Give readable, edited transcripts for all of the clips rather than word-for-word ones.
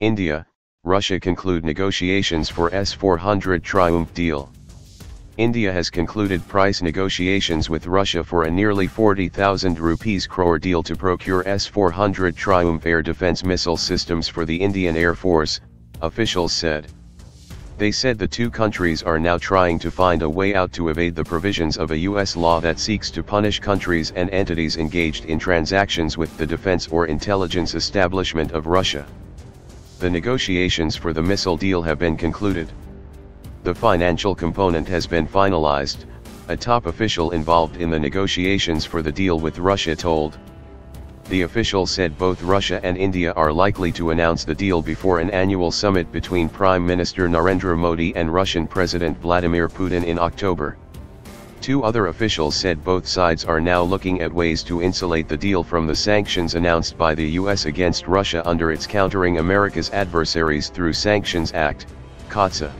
India, Russia conclude negotiations for S-400 Triumf deal. India has concluded price negotiations with Russia for a nearly 40,000 rupees crore deal to procure S-400 Triumf air defense missile systems for the Indian Air Force, officials said. They said the two countries are now trying to find a way out to evade the provisions of a US law that seeks to punish countries and entities engaged in transactions with the defense or intelligence establishment of Russia. The negotiations for the missile deal have been concluded. The financial component has been finalized, a top official involved in the negotiations for the deal with Russia told. The official said both Russia and India are likely to announce the deal before an annual summit between Prime Minister Narendra Modi and Russian President Vladimir Putin in October. Two other officials said both sides are now looking at ways to insulate the deal from the sanctions announced by the US against Russia under its Countering America's Adversaries Through Sanctions Act, CAATSA.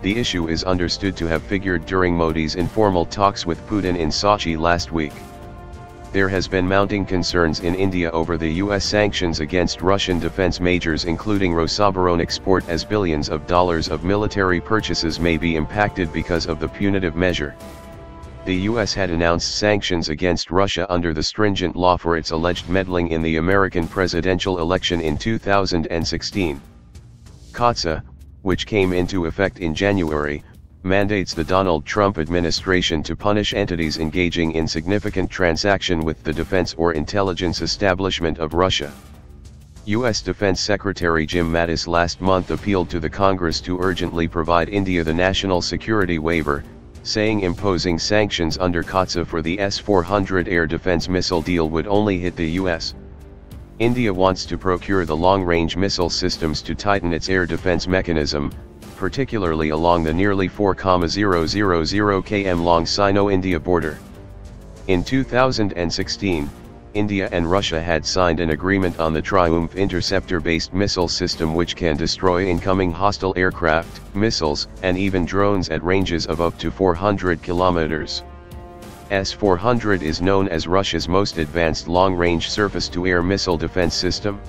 The issue is understood to have figured during Modi's informal talks with Putin in Sochi last week. There has been mounting concerns in India over the US sanctions against Russian defense majors including Rosoboronexport, as billions of dollars of military purchases may be impacted because of the punitive measure. The US had announced sanctions against Russia under the stringent law for its alleged meddling in the American presidential election in 2016. CAATSA, which came into effect in January, mandates the Donald Trump administration to punish entities engaging in significant transaction with the defense or intelligence establishment of Russia. U.S. Defense Secretary Jim Mattis last month appealed to the Congress to urgently provide India the national security waiver, saying imposing sanctions under CAATSA for the S-400 air defense missile deal would only hit the U.S. India wants to procure the long-range missile systems to tighten its air defense mechanism, particularly along the nearly 4,000 km long Sino-India border. In 2016, India and Russia had signed an agreement on the Triumf interceptor-based missile system which can destroy incoming hostile aircraft, missiles, and even drones at ranges of up to 400 kilometers. S-400 is known as Russia's most advanced long-range surface-to-air missile defense system.